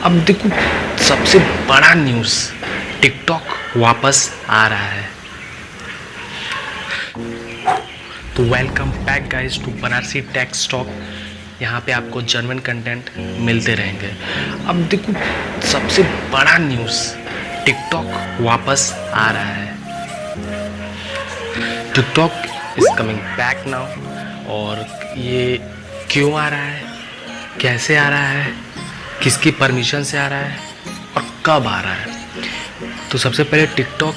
अब देखो, सबसे बड़ा न्यूज़, टिकटॉक वापस आ रहा है। तो welcome back guys to Banarasi tech stock. यहाँ पे आपको जर्मन कंटेंट मिलते रहेंगे। अब देखो, सबसे बड़ा न्यूज़, टिकटॉक वापस आ रहा है। TikTok is coming back now. और ये क्यों आ रहा है, कैसे आ रहा है, किसकी परमिशन से आ रहा है और कब आ रहा है। तो सबसे पहले टिकटॉक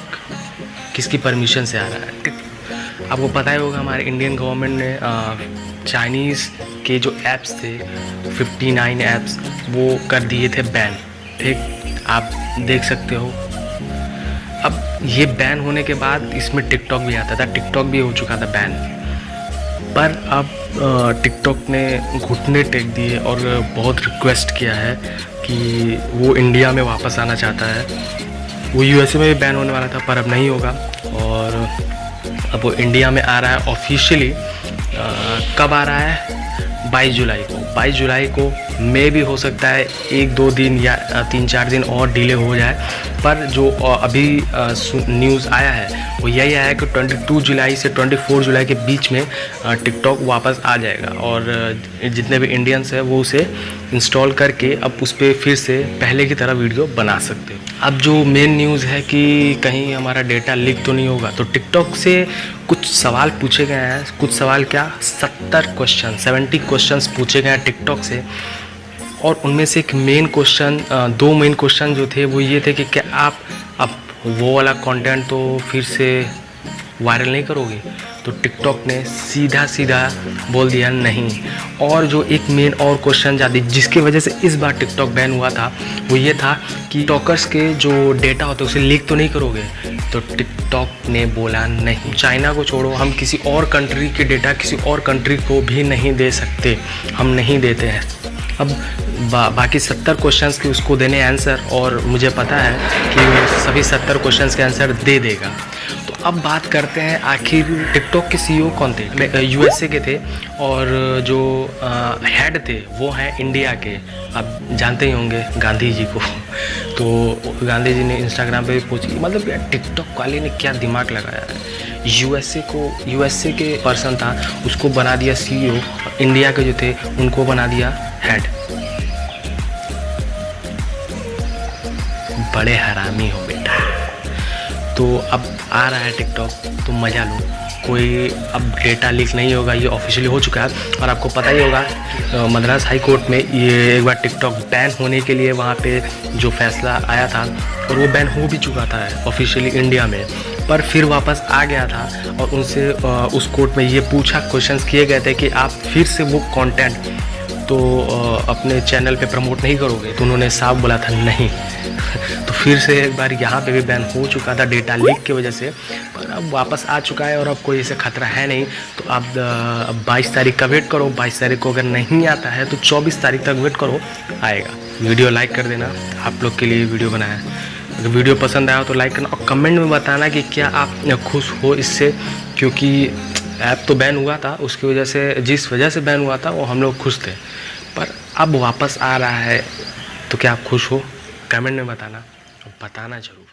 किसकी परमिशन से आ रहा है। आपको पता ही होगा, हमारे इंडियन गवर्नमेंट ने चाइनीज़ के जो ऐप्स थे 59 ऐप्स वो कर दिए थे बैन। ठीक, आप देख सकते हो। अब ये बैन होने के बाद इसमें टिकटॉक भी आता था, टिकटॉक भी हो चुका था बैन। पर अब टिकटॉक ने घुटने टेक दिए और बहुत रिक्वेस्ट किया है कि वो इंडिया में वापस आना चाहता है। वो यूएसए में भी बैन होने वाला था पर अब नहीं होगा, और अब वो इंडिया में आ रहा है ऑफिशियली। कब आ रहा है? 22 जुलाई को। 22 जुलाई को मे भी हो सकता है 1-2 दिन या 3-4 दिन और डिले हो जाए। पर जो अभी न्यूज़ आया है वो यही आया है कि 22 जुलाई से 24 जुलाई के बीच में टिकटॉक वापस आ जाएगा, और जितने भी इंडियंस हैं वो उसे इंस्टॉल करके अब उस पर फिर से पहले की तरह वीडियो बना सकते हो। अब जो मेन न्यूज़ है कि कहीं हमारा डेटा लीक तो नहीं होगा, तो टिकटॉक से कुछ सवाल पूछे गए हैं। कुछ सवाल क्या, 70 क्वेश्चंस पूछे गए हैं टिकटॉक से। और उनमें से एक मेन क्वेश्चन, 2 मेन क्वेश्चन जो थे वो ये थे कि क्या आप अब वो वाला कंटेंट तो फिर से वायरल नहीं करोगे। तो टिकटॉक ने सीधा बोल दिया नहीं। और जो एक मेन और क्वेश्चन जाती जिसकी वजह से इस बार टिकटॉक बैन हुआ था वो ये था कि टिकटॉकर्स के जो डेटा होते हैं उसे लीक तो नहीं करोगे। तो टिकटॉक ने बोला नहीं। चाइना को छोड़ो, हम किसी और कंट्री के डेटा किसी और कंट्री को भी नहीं दे सकते, हम नहीं देते हैं। अब बाकी 70 क्वेश्चंस के उसको देने आंसर, और मुझे पता है कि वो सभी 70 क्वेश्चंस के आंसर दे देगा। तो अब बात करते हैं आखिर टिकटॉक के सीईओ कौन थे। यूएसए के थे, और जो हेड थे वो हैं इंडिया के। आप जानते ही होंगे गांधी जी को। तो गांधी जी ने इंस्टाग्राम पे भी पोस्ट की। मतलब यार, टिकटॉक वाले ने क्या दिमाग लगाया है। यूएसए के पर्सन था, उसको बना दिया सीईओ, इंडिया के जो थे उनको बना दिया हेड। बड़े हरामी हो बेटा। तो अब आ रहा है टिकटॉक, तो मज़ा लो। कोई अब डेटा लीक नहीं होगा, ये ऑफिशियली हो चुका है। और आपको पता ही होगा, मद्रास हाई कोर्ट में ये एक बार टिकटॉक बैन होने के लिए वहाँ पे जो फैसला आया था, और वो बैन हो भी चुका था ऑफिशियली इंडिया में, पर फिर वापस आ गया था। और उनसे उस कोर्ट में ये पूछा, क्वेश्चंस किए गए थे कि आप फिर से वो कंटेंट तो अपने चैनल पे प्रमोट नहीं करोगे। तो उन्होंने साफ बोला था नहीं। तो फिर से एक बार यहाँ पे भी बैन हो चुका था डेटा लीक की वजह से, पर अब वापस आ चुका है और अब कोई ऐसे खतरा है नहीं। तो अब 22 तारीख का वेट करो। 22 तारीख को अगर नहीं आता है तो 24 तारीख तक वेट करो, आएगा। वीडियो लाइक कर देना, आप लोग के लिए वीडियो बनाया। अगर वीडियो पसंद आया तो लाइक करना, और कमेंट में बताना कि क्या आप खुश हो इससे, क्योंकि ऐप तो बैन हुआ था, उसकी वजह से, जिस वजह से बैन हुआ था वो हम लोग खुश थे, पर अब वापस आ रहा है तो क्या आप खुश हो? कमेंट में बताना, बताना जरूर।